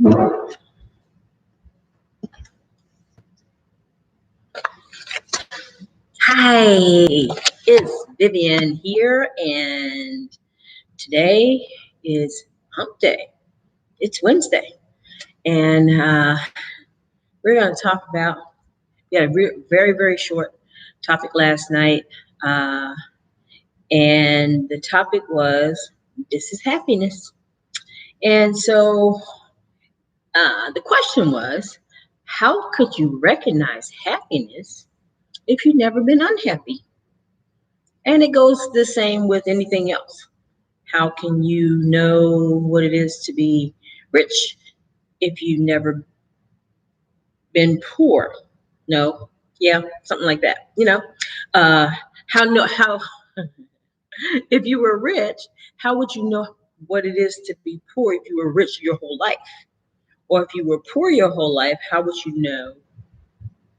Hi, it's Vivian here, and today is Hump Day. It's Wednesday, and we're going to talk about. We had a very, very short topic last night, uh, and the topic was this is happiness. And so the question was, how could you recognize happiness if you've never been unhappy? And it goes the same with anything else. How can you know what it is to be rich if you've never been poor? No, yeah, something like that. Uh, how if you were rich, how would you know what it is to be poor if you were rich your whole life? Or if you were poor your whole life, how would you know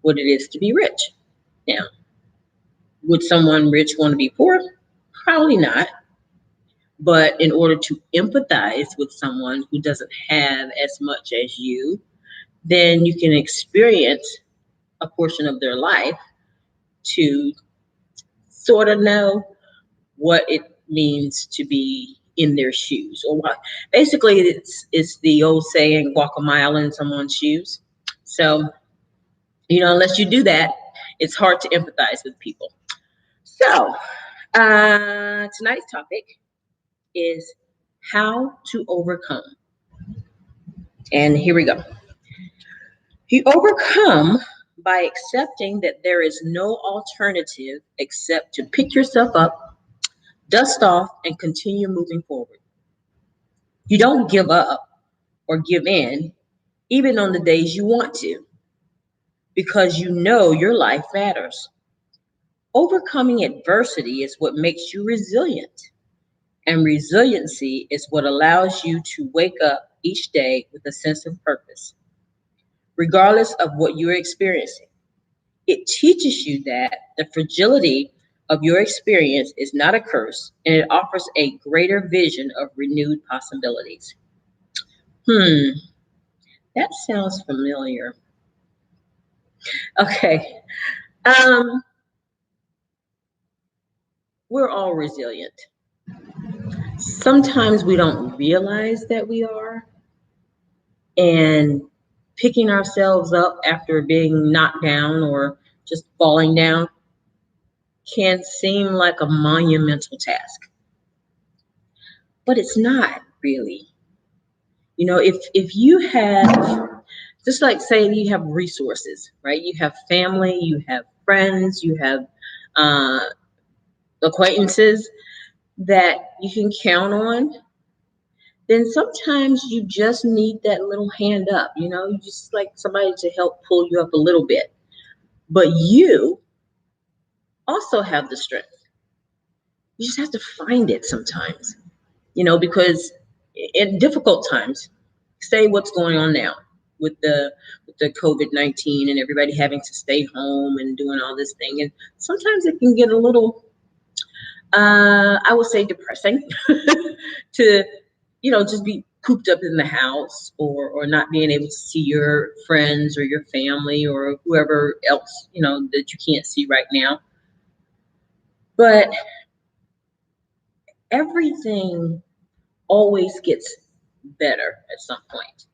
what it is to be rich? Now, would someone rich want to be poor? Probably not. But in order to empathize with someone who doesn't have as much as you, then you can experience a portion of their life to sort of know what it means to be in their shoes. Or what basically it's the old saying, walk a mile in someone's shoes. So, unless you do that, it's hard to empathize with people. So, tonight's topic is how to overcome. And here we go. You overcome by accepting that there is no alternative except to pick yourself up, dust off, and continue moving forward. You don't give up or give in, even on the days you want to, because you know your life matters. Overcoming adversity is what makes you resilient, and resiliency is what allows you to wake up each day with a sense of purpose, regardless of what you're experiencing. It teaches you that the fragility of your experience is not a curse, and it offers a greater vision of renewed possibilities. Hmm, that sounds familiar. Okay. Um, we're all resilient. Sometimes we don't realize that we are, and picking ourselves up after being knocked down or just falling down can seem like a monumental task, but it's not really. If you have, just like say you have resources, right? You have family, you have friends, you have uh, acquaintances that you can count on, then sometimes you just need that little hand up. You just like somebody to help pull you up a little bit. But you also have the strength. You just have to find it sometimes, because in difficult times, say what's going on now with the COVID-19 and everybody having to stay home and doing all this thing. And sometimes it can get a little, I would say, depressing to, just be cooped up in the house or not being able to see your friends or your family or whoever else, that you can't see right now. But everything always gets better at some point.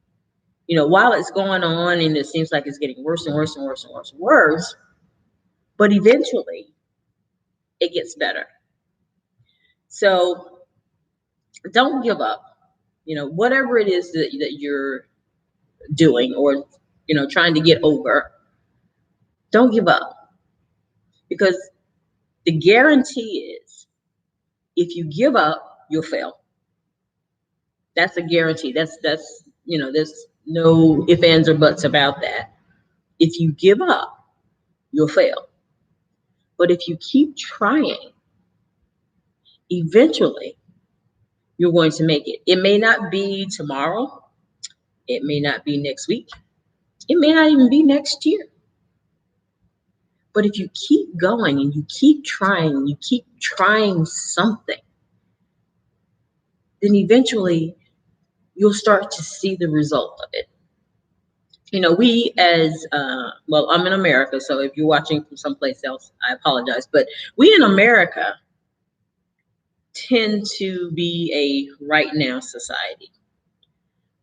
While it's going on and it seems like it's getting worse and worse and worse and worse and worse, but eventually it gets better. So don't give up. Whatever it is that you're doing or, trying to get over, don't give up, because the guarantee is if you give up, you'll fail. That's a guarantee. There's no ifs, ands, or buts about that. If you give up, you'll fail. But if you keep trying, eventually you're going to make it. It may not be tomorrow. It may not be next week. It may not even be next year. But if you keep going and you keep trying something, then eventually you'll start to see the result of it. We as well, I'm in America, so if you're watching from someplace else, I apologize. But we in America tend to be a right now society.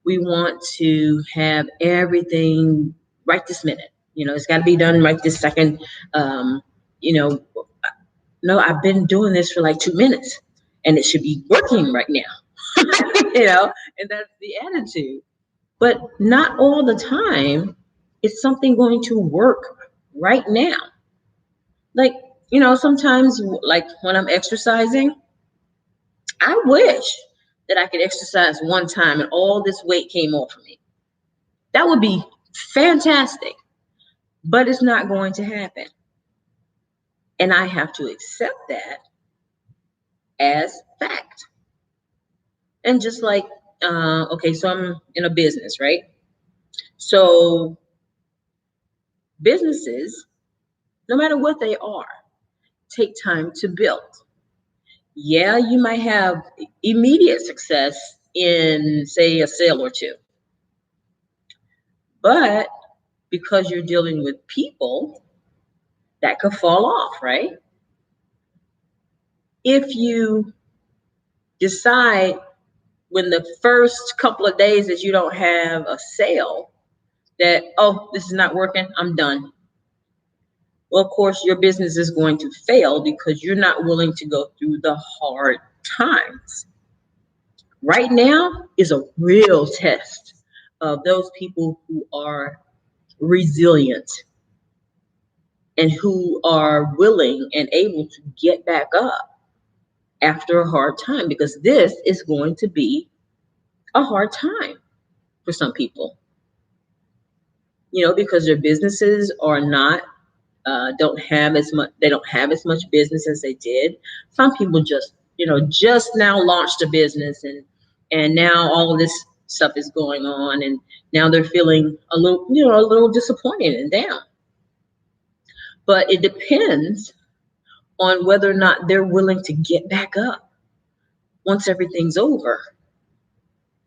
We want to have everything right this minute. It's got to be done right this second. You know, no, I've been doing this for like 2 minutes and it should be working right now. And that's the attitude. But not all the time is something going to work right now. Like, sometimes like when I'm exercising, I wish that I could exercise one time and all this weight came off of me. That would be fantastic, but it's not going to happen. And I have to accept that as fact. And just like, okay, so I'm in a business, right? So businesses, no matter what they are, take time to build. Yeah, you might have immediate success in, say, a sale or two. But because you're dealing with people, that could fall off, right? If you decide when the first couple of days that you don't have a sale that, oh, this is not working, I'm done. Well, of course, your business is going to fail because you're not willing to go through the hard times. Right now is a real test of those people who are resilient and who are willing and able to get back up after a hard time, because this is going to be a hard time for some people, because their businesses are not don't have as much, they don't have as much business as they did. Some people just now launched a business, and now all of this stuff is going on, and now they're feeling a little disappointed and down. But it depends on whether or not they're willing to get back up once everything's over.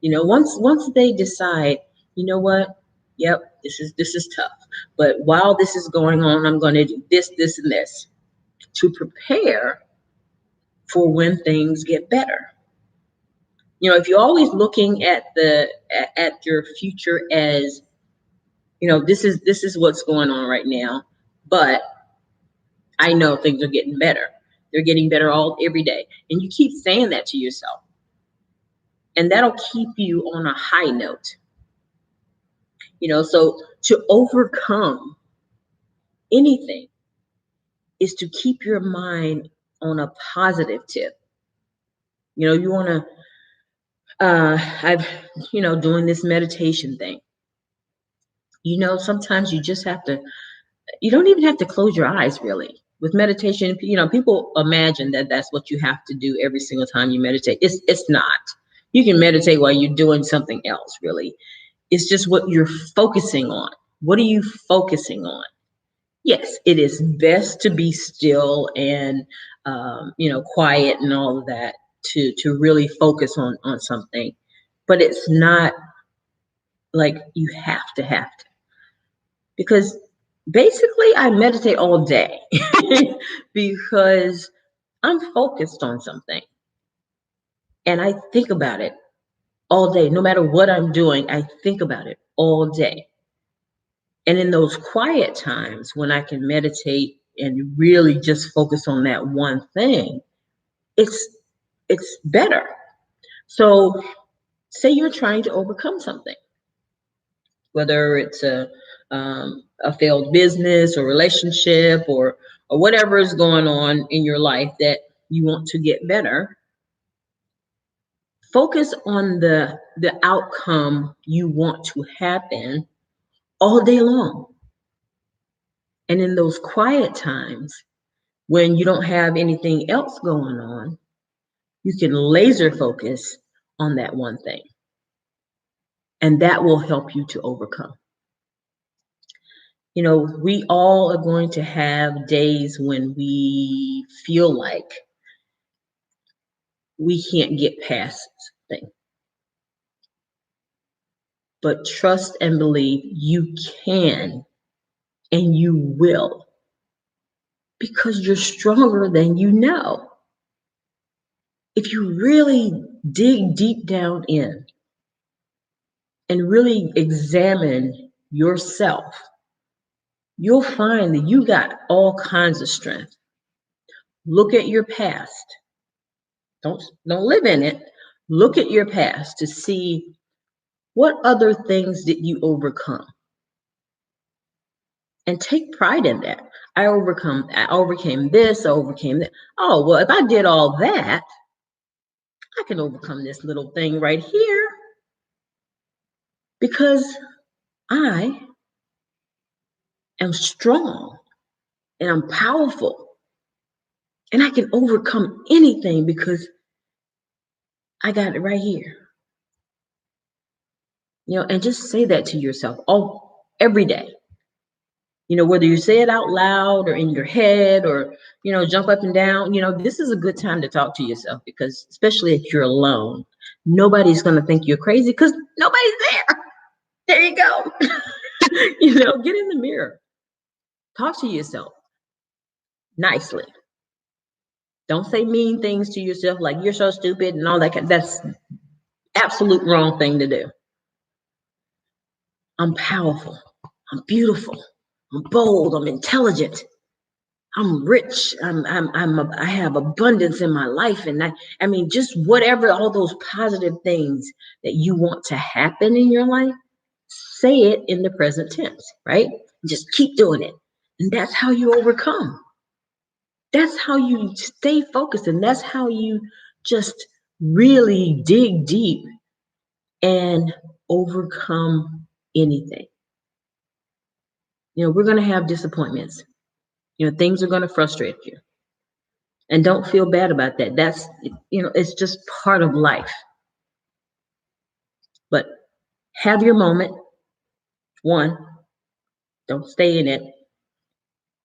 Once they decide, you know what, yep, this is tough, but while this is going on, I'm going to do this and this to prepare for when things get better. If you're always looking at your future as, this is what's going on right now, but I know things are getting better. They're getting better every day. And you keep saying that to yourself. And that'll keep you on a high note. So to overcome anything is to keep your mind on a positive tip. You want to, I've, doing this meditation thing. Sometimes you just have to, you don't even have to close your eyes really. With meditation, people imagine that that's what you have to do every single time you meditate. It's not. You can meditate while you're doing something else, really. It's just what you're focusing on. What are you focusing on? Yes, it is best to be still and quiet and all of that to really focus on something. But it's not like you have to. Because basically I meditate all day because I'm focused on something. And I think about it all day. No matter what I'm doing, I think about it all day. And in those quiet times when I can meditate and really just focus on that one thing, it's better. So say you're trying to overcome something, whether it's a failed business or relationship or whatever is going on in your life that you want to get better. Focus on the outcome you want to happen all day long. And in those quiet times when you don't have anything else going on, you can laser focus on that one thing. And that will help you to overcome. We all are going to have days when we feel like we can't get past things. but trust and believe you can and you will, because you're stronger than you know. If you really dig deep down in and really examine yourself, you'll find that you got all kinds of strength. Look at your past. Don't live in it. Look at your past to see what other things did you overcome, and take pride in that. I overcame this, I overcame that. Oh, well, if I did all that, I can overcome this little thing right here because I am strong and I'm powerful and I can overcome anything because I got it right here. And just say that to yourself every day. Whether you say it out loud or in your head or, jump up and down, this is a good time to talk to yourself, because especially if you're alone, nobody's going to think you're crazy because nobody's there. There you go. Get in the mirror. Talk to yourself nicely. Don't say mean things to yourself like you're so stupid and all that. That's absolute wrong thing to do. I'm powerful. I'm beautiful. I'm bold. I'm intelligent. I'm rich. I have abundance in my life. And I mean, just whatever, all those positive things that you want to happen in your life, say it in the present tense, right? Just keep doing it. And that's how you overcome. That's how you stay focused. And that's how you just really dig deep and overcome anything. We're going to have disappointments. Things are going to frustrate you. And don't feel bad about that. That's, it's just part of life. But have your moment. One, don't stay in it.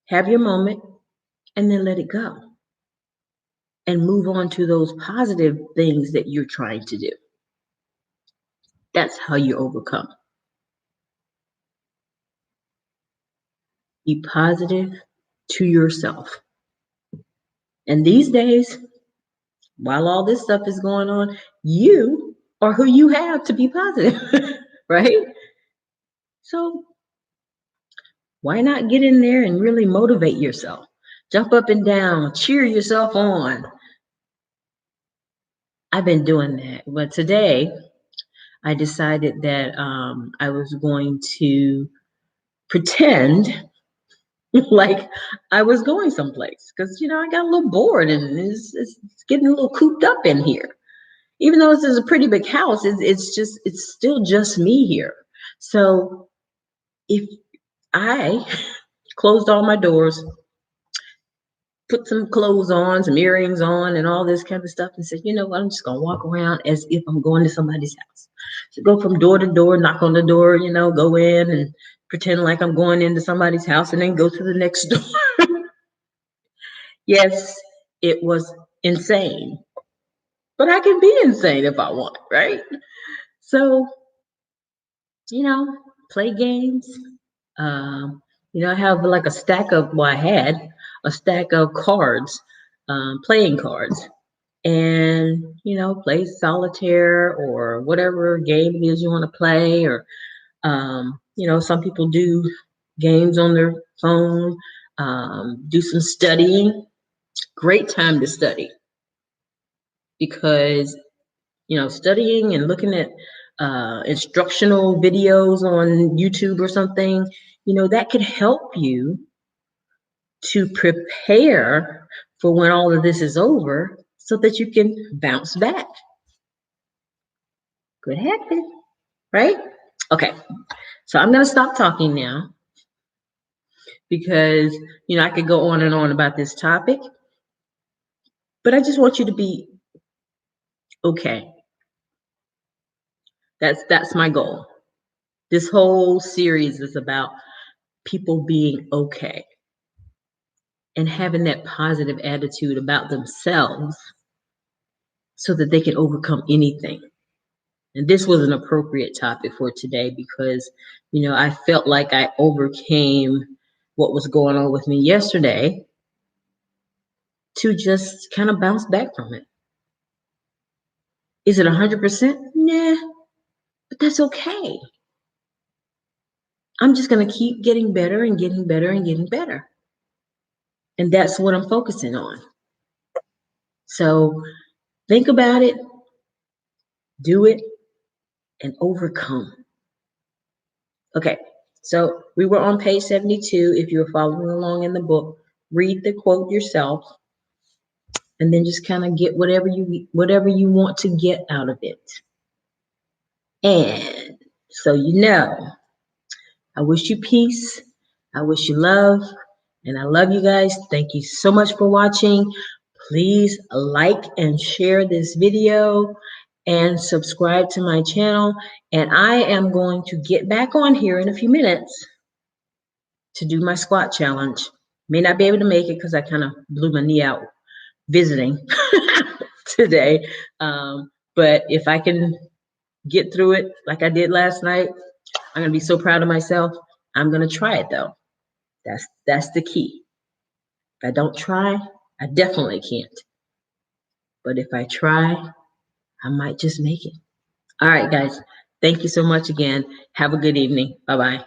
Have your moment and then let it go. And move on to those positive things that you're trying to do. That's how you overcome. Be positive to yourself. And these days, while all this stuff is going on, you are who you have to be positive, right? So why not get in there and really motivate yourself? Jump up and down, cheer yourself on. I've been doing that. But today, I decided that I was going to pretend like I was going someplace because, I got a little bored and it's getting a little cooped up in here. Even though this is a pretty big house, it's still just me here. So if I closed all my doors, put some clothes on, some earrings on, and all this kind of stuff, and said, you know what, I'm just gonna walk around as if I'm going to somebody's house. So go from door to door, knock on the door, go in and pretend like I'm going into somebody's house, and then go to the next door. Yes, it was insane, but I can be insane if I want, right? So, play games. I have like a stack of, well, I had a stack of cards, playing cards, and, play solitaire or whatever game it is you want to play. Or, some people do games on their phone, do some studying. Great time to study because, studying and looking at instructional videos on YouTube or something, that could help you to prepare for when all of this is over so that you can bounce back. Could happen, right? Okay, so I'm going to stop talking now because, I could go on and on about this topic, but I just want you to be okay. That's my goal. This whole series is about people being okay and having that positive attitude about themselves so that they can overcome anything. And this was an appropriate topic for today because, I felt like I overcame what was going on with me yesterday to just kind of bounce back from it. Is it 100%? Nah, but that's okay. I'm just going to keep getting better and getting better and getting better. And that's what I'm focusing on. So think about it, do it, and overcome. Okay, so we were on page 72. If you're following along in the book, read the quote yourself, and then just kind of get whatever you want to get out of it. And so I wish you peace, I wish you love, and I love you guys. Thank you so much for watching. Please like and share this video and subscribe to my channel. And I am going to get back on here in a few minutes to do my squat challenge. May not be able to make it because I kind of blew my knee out visiting today. But if I can get through it like I did last night, I'm gonna be so proud of myself. I'm gonna try it though. That's the key. If I don't try, I definitely can't. But if I try, I might just make it. All right, guys. Thank you so much again. Have a good evening. Bye-bye.